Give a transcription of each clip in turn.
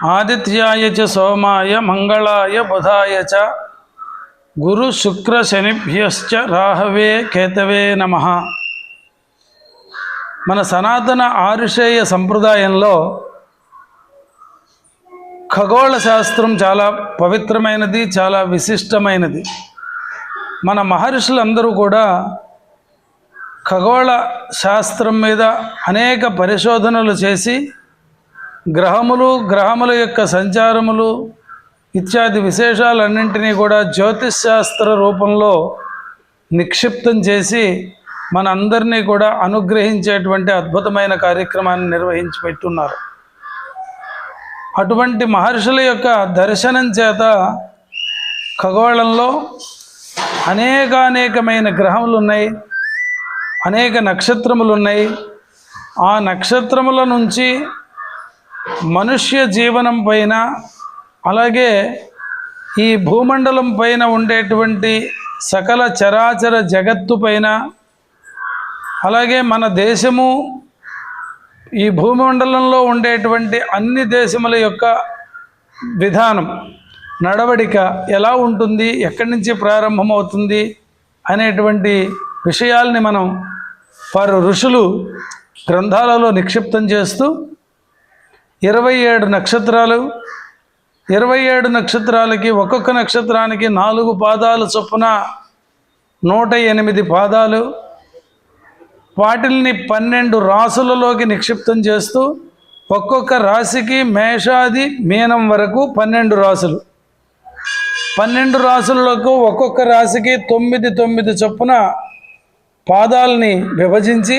ఆదిత్యాయ చ సోమాయ మంగళాయ బుధాయ చ గురు శుక్ర శనిభ్యశ్చ రాహవే కేతవే నమః. మన సనాతన ఆరుషేయ సంప్రదాయంలో ఖగోళ శాస్త్రం చాలా పవిత్రమైనది, చాలా విశిష్టమైనది. మన మహర్షులందరూ కూడా ఖగోళ శాస్త్రం మీద అనేక పరిశోధనలు చేసి గ్రహముల యొక్క సంచారములు ఇత్యాది విశేషాలన్నింటినీ కూడా జ్యోతిష్ శాస్త్ర రూపంలో నిక్షిప్తం చేసి మనందరినీ కూడా అనుగ్రహించేటువంటి అద్భుతమైన కార్యక్రమాన్ని నిర్వహించి పెట్టున్నారు. అటువంటి మహర్షుల యొక్క దర్శనం చేత ఖగోళంలో అనేకమైన గ్రహములు ఉన్నాయి, అనేక నక్షత్రములు ఉన్నాయి. ఆ నక్షత్రముల నుంచి మనుష్య జీవనం పైన, అలాగే ఈ భూమండలం పైన ఉండేటువంటి సకల చరాచర జగత్తు పైన, అలాగే మన దేశము ఈ భూమండలంలో ఉండేటువంటి అన్ని దేశముల యొక్క విధానం, నడవడిక ఎలా ఉంటుంది, ఎక్కడి నుంచి ప్రారంభమవుతుంది అనేటువంటి విషయాల్ని మనం వారు ఋషులు గ్రంథాలలో నిక్షిప్తం చేస్తూ 27 నక్షత్రాలు, 27 నక్షత్రాలకి ఒక్కొక్క నక్షత్రానికి 4 పాదాలు చొప్పున 108 పాదాలు, వాటిల్ని 12 రాసులలోకి నిక్షిప్తం చేస్తూ ఒక్కొక్క రాశికి మేషాది మీనం వరకు 12 రాసులు, 12 రాసులకు ఒక్కొక్క రాశికి 9 చొప్పున పాదాలని విభజించి,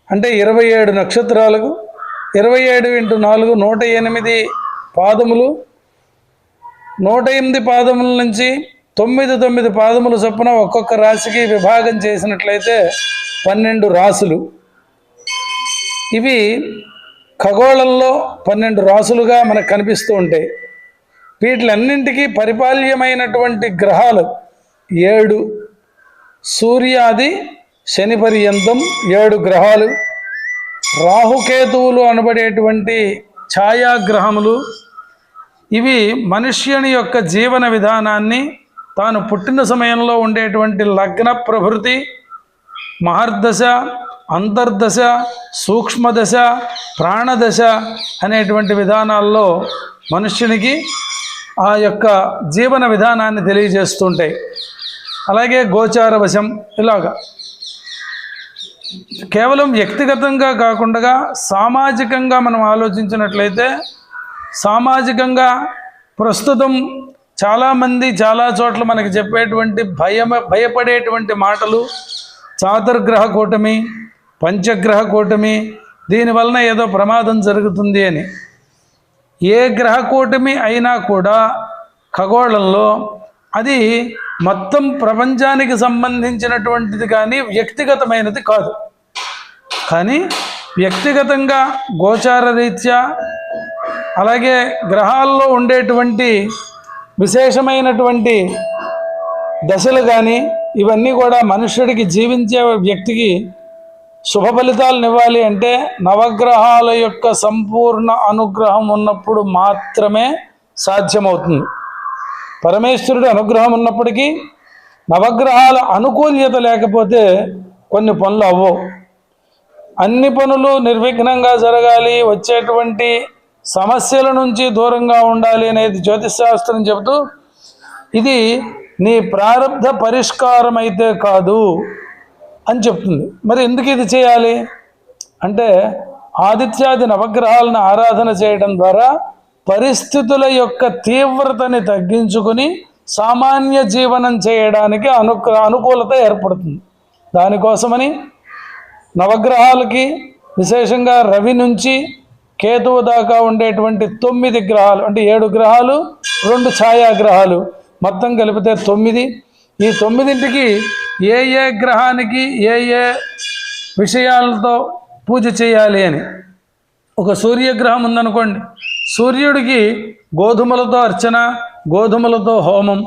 అంటే 27 నక్షత్రాలకు 27 × 4 108 పాదములు, 108 పాదముల నుంచి 9 పాదముల చొప్పున ఒక్కొక్క రాశికి విభాగం చేసినట్లయితే 12 రాసులు. ఇవి ఖగోళంలో 12 రాసులుగా మనకు కనిపిస్తూ ఉంటాయి. వీటిలన్నింటికీ పరిపాల్యమైనటువంటి గ్రహాలు 7. సూర్యాది శని పర్యంతం 7 గ్రహాలు, రాహుకేతువులు అనబడేటువంటి ఛాయాగ్రహములు. ఇవి మనుష్యుని యొక్క జీవన విధానాన్ని, తాను పుట్టిన సమయంలో ఉండేటువంటి లగ్న ప్రభృతి, మహర్దశ, అంతర్దశ, సూక్ష్మదశ, ప్రాణదశ అనేటువంటి విధానాల్లో మనుష్యునికి ఆ యొక్క జీవన విధానాన్ని తెలియజేస్తుంటాయి. అలాగే గోచార వశం, ఇలాగా కేవలం వ్యక్తిగతంగా కాకుండా సామాజికంగా మనం ఆలోచించినట్లయితే, సామాజికంగా ప్రస్తుతం చాలామంది చాలా చోట్ల మనకి చెప్పేటువంటి భయపడేటువంటి మాటలు చాతుర్గ్రహ కూటమి, పంచగ్రహ కూటమి, దీనివలన ఏదో ప్రమాదం జరుగుతుంది అని. ఏ గ్రహ కూటమి అయినా కూడా ఖగోళంలో అది మొత్తం ప్రపంచానికి సంబంధించినటువంటిది కానీ వ్యక్తిగతమైనది కాదు. కానీ వ్యక్తిగతంగా గోచార రీత్యా, అలాగే గ్రహాల్లో ఉండేటువంటి విశేషమైనటువంటి దశలు కానీ ఇవన్నీ కూడా మనుష్యుడికి, జీవించే వ్యక్తికి శుభ ఫలితాలను ఇవ్వాలి అంటే నవగ్రహాల యొక్క సంపూర్ణ అనుగ్రహం ఉన్నప్పుడు మాత్రమే సాధ్యమవుతుంది. పరమేశ్వరుడు అనుగ్రహం ఉన్నప్పటికీ నవగ్రహాల అనుకూల్యత లేకపోతే కొన్ని పనులు అవ్వవు. అన్ని పనులు నిర్విఘ్నంగా జరగాలి, వచ్చేటువంటి సమస్యల నుంచి దూరంగా ఉండాలి అనేది జ్యోతిషశాస్త్రం చెబుతూ, ఇది నీ ప్రారబ్ధ పరిష్కారం అయితే కాదు అని చెప్తుంది. మరి ఎందుకు ఇది చేయాలి అంటే, ఆదిత్యాది నవగ్రహాలను ఆరాధన చేయడం ద్వారా పరిస్థితుల యొక్క తీవ్రతని తగ్గించుకుని సామాన్య జీవనం చేయడానికి అనుకూలత ఏర్పడుతుంది. దానికోసమని నవగ్రహాలకి విశేషంగా రవి నుంచి కేతువు దాకా ఉండేటువంటి 9 గ్రహాలు, అంటే 7 గ్రహాలు 2 ఛాయాగ్రహాలు మొత్తం కలిపితే 9. ఈ 9ంటికి ఏ గ్రహానికి ఏ విషయాలతో పూజ చేయాలి అని. ఒక సూర్యగ్రహం ఉందనుకోండి, సూర్యుడికి గోధుమలతో అర్చన, గోధుమలతో హోమం,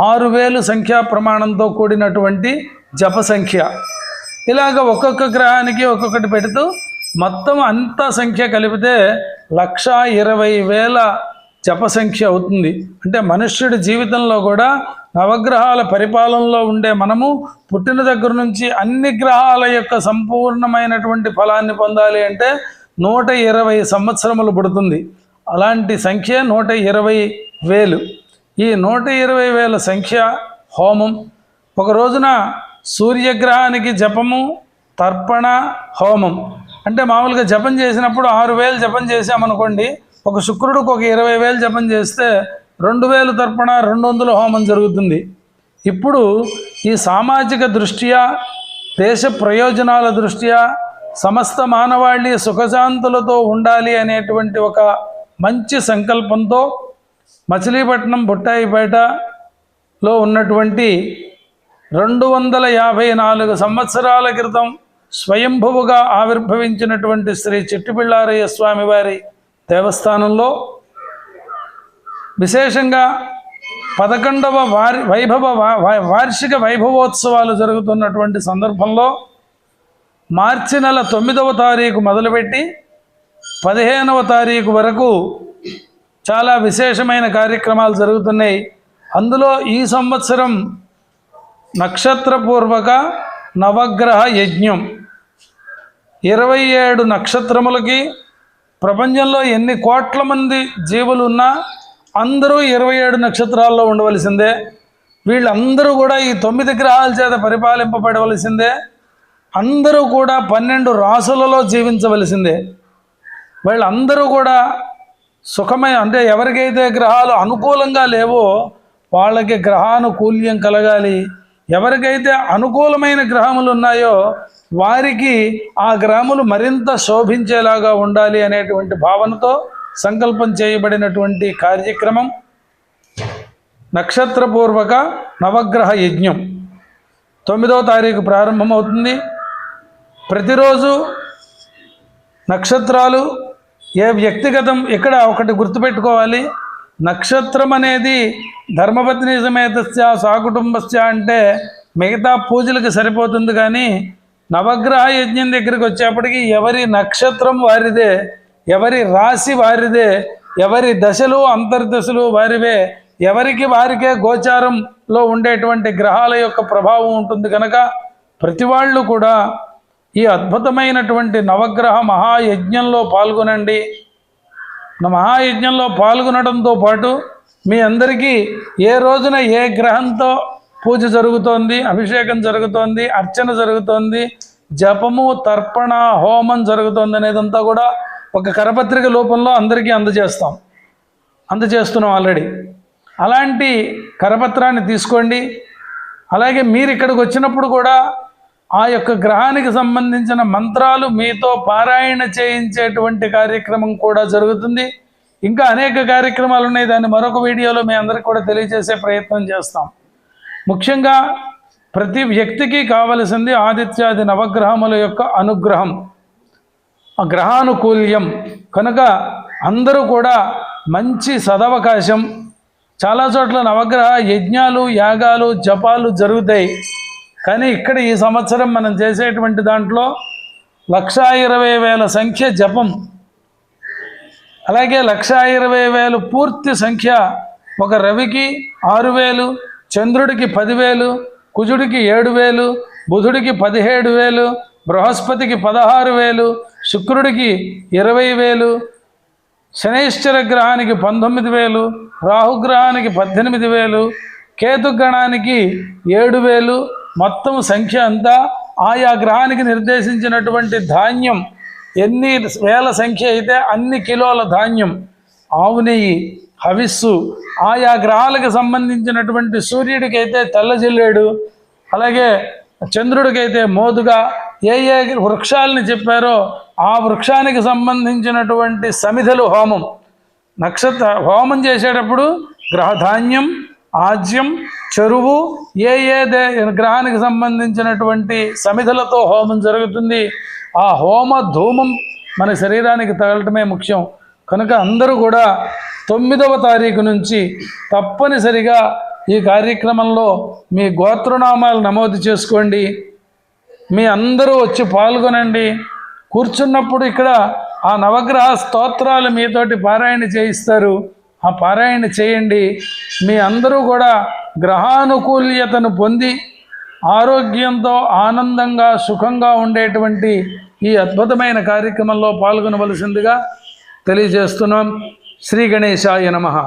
6000 సంఖ్యా ప్రమాణంతో కూడినటువంటి జప సంఖ్య, ఇలాగ ఒక్కొక్క గ్రహానికి ఒక్కొక్కటి పెడుతూ మొత్తం అంత సంఖ్య కలిపితే 1,20,000 జప సంఖ్య అవుతుంది. అంటే మనుష్యుడి జీవితంలో కూడా నవగ్రహాల పరిపాలనలో ఉండే మనము పుట్టిన దగ్గర నుంచి అన్ని గ్రహాల యొక్క సంపూర్ణమైనటువంటి ఫలాన్ని పొందాలి అంటే 120 సంవత్సరములు పడుతుంది. అలాంటి సంఖ్య 120,000. ఈ 120,000 సంఖ్య హోమం. ఒక రోజున సూర్యగ్రహానికి జపము, తర్పణ, హోమం. అంటే మామూలుగా జపం చేసినప్పుడు 6,000 జపం చేసామనుకోండి, ఒక శుక్రుడికి ఒక 20,000 జపం చేస్తే 2,000 తర్పణ, 200 హోమం జరుగుతుంది. ఇప్పుడు ఈ సామాజిక దృష్ట్యా, దేశ ప్రయోజనాల దృష్ట్యా, సమస్త మానవాళి సుఖశాంతులతో ఉండాలి అనేటువంటి ఒక మంచి సంకల్పంతో మచిలీపట్నం బుట్టాయిపేటలో ఉన్నటువంటి 254 సంవత్సరాల క్రితం స్వయంభువుగా ఆవిర్భవించినటువంటి శ్రీ చిట్టిపిళ్ళారయ్య స్వామి వారి దేవస్థానంలో విశేషంగా 11వ వార్షిక వైభవోత్సవాలు జరుగుతున్నటువంటి సందర్భంలో మార్చి నెల 9వ తారీఖు మొదలుపెట్టి 15వ తారీఖు వరకు చాలా విశేషమైన కార్యక్రమాలు జరుగుతున్నాయి. అందులో ఈ సంవత్సరం నక్షత్రపూర్వక నవగ్రహ యజ్ఞం. 27 నక్షత్రములకి ప్రపంచంలో ఎన్ని కోట్ల మంది జీవులు ఉన్నా అందరూ 27 నక్షత్రాల్లో ఉండవలసిందే. వీళ్ళందరూ కూడా ఈ 9 గ్రహాల చేత పరిపాలింపబడవలసిందే. అందరూ కూడా 12 రాసులలో జీవించవలసిందే. వీళ్ళందరూ కూడా సుఖమయ, అంటే ఎవరికైతే గ్రహాలు అనుకూలంగా లేవో వాళ్ళకి గ్రహానుకూల్యం కలగాలి. ఎవరికైతే అనుకూలమైన గ్రహములు ఉన్నాయో వారికి ఆ గ్రహములు మరింత శోభించేలాగా ఉండాలి అనేటువంటి భావనతో సంకల్పం చేయబడినటువంటి కార్యక్రమం నక్షత్రపూర్వక నవగ్రహ యజ్ఞం. 9వ తారీఖు ప్రారంభమవుతుంది. ప్రతిరోజు నక్షత్రాలు ఏ వ్యక్తిగతం, ఇక్కడ ఒకటి గుర్తుపెట్టుకోవాలి, నక్షత్రం అనేది ధర్మపత్ని సమేతస్య సాకుటుంబస్య అంటే మిగతా పూజలకు సరిపోతుంది. కానీ నవగ్రహ యజ్ఞం దగ్గరికి వచ్చేప్పటికి ఎవరి నక్షత్రం వారిదే, ఎవరి రాశి వారిదే, ఎవరి దశలు అంతర్దశలు వారివే, ఎవరికి వారికే గోచారంలో ఉండేటువంటి గ్రహాల యొక్క ప్రభావం ఉంటుంది. కనుక ప్రతి వాళ్ళు కూడా ఈ అద్భుతమైనటువంటి నవగ్రహ మహాయజ్ఞంలో పాల్గొనండి. మహాయజ్ఞంలో పాల్గొనడంతో పాటు మీ అందరికీ ఏ రోజున ఏ గ్రహంతో పూజ జరుగుతోంది, అభిషేకం జరుగుతోంది, అర్చన జరుగుతోంది, జపము, తర్పణ, హోమం జరుగుతోంది అనేదంతా కూడా ఒక కరపత్రిక రూపంలో అందరికీ అందజేస్తున్నాం ఆల్రెడీ. అలాంటి కరపత్రాన్ని తీసుకోండి. అలాగే మీరు ఇక్కడికి వచ్చినప్పుడు కూడా ఆ యొక్క గ్రహానికి సంబంధించిన మంత్రాలు మీతో పారాయణ చేయించేటువంటి కార్యక్రమం కూడా జరుగుతుంది. ఇంకా అనేక కార్యక్రమాలు ఉన్నాయి. దాన్ని మరొక వీడియోలో మీ అందరికీ కూడా తెలియజేసే ప్రయత్నం చేస్తాం. ముఖ్యంగా ప్రతి వ్యక్తికి కావలసింది ఆదిత్యాది నవగ్రహముల యొక్క అనుగ్రహం, ఆ గ్రహానుకూల్యం. కనుక అందరూ కూడా మంచి సదవకాశం. చాలా చోట్ల నవగ్రహ యజ్ఞాలు, యాగాలు, జపాలు జరుగుతాయి. కానీ ఇక్కడ ఈ సంవత్సరం మనం చేసేటువంటి దాంట్లో 1,20,000 సంఖ్య జపం, అలాగే 1,20,000 పూర్తి సంఖ్య. ఒక రవికి 6,000, చంద్రుడికి 10,000, కుజుడికి 7,000, బుధుడికి 17,000, బృహస్పతికి 16,000, శుక్రుడికి 20,000, శనైశ్చర గ్రహానికి 19,000, రాహుగ్రహానికి 18,000, కేతుగ్రహానికి 7,000. మొత్తం సంఖ్య అంతా ఆయా గ్రహానికి నిర్దేశించినటువంటి ధాన్యం ఎన్ని వేల సంఖ్య అయితే అన్ని కిలోల ధాన్యం, ఆవు నెయ్యి, హవిస్సు, ఆయా గ్రహాలకు సంబంధించినటువంటి సూర్యుడికైతే తెల్ల జిల్లేడు, అలాగే చంద్రుడికైతే మోదుగా, ఏ ఏ వృక్షాలని చెప్పారో ఆ వృక్షానికి సంబంధించినటువంటి సమిధలు హోమం. హోమం చేసేటప్పుడు గ్రహధాన్యం, ఆజ్యం, చెరువు, ఏ గ్రహానికి సంబంధించినటువంటి సమిధలతో హోమం జరుగుతుంది. ఆ హోమ ధూమం మన శరీరానికి తగలటమే ముఖ్యం. కనుక అందరూ కూడా 9వ తారీఖు నుంచి తప్పనిసరిగా ఈ కార్యక్రమంలో మీ గోత్రనామాలు నమోదు చేసుకోండి. మీ అందరూ వచ్చి పాల్గొనండి. కూర్చున్నప్పుడు ఇక్కడ ఆ నవగ్రహ స్తోత్రాలు మీతోటి పారాయణ చేయిస్తారు. ఆ పారాయణ చేయండి. మీ అందరూ కూడా గ్రహానుకూల్యతను పొంది ఆరోగ్యంతో ఆనందంగా సుఖంగా ఉండేటువంటి ఈ అద్భుతమైన కార్యక్రమంలో పాల్గొనవలసిందిగా తెలియజేస్తున్నాం. శ్రీ గణేశాయ నమః.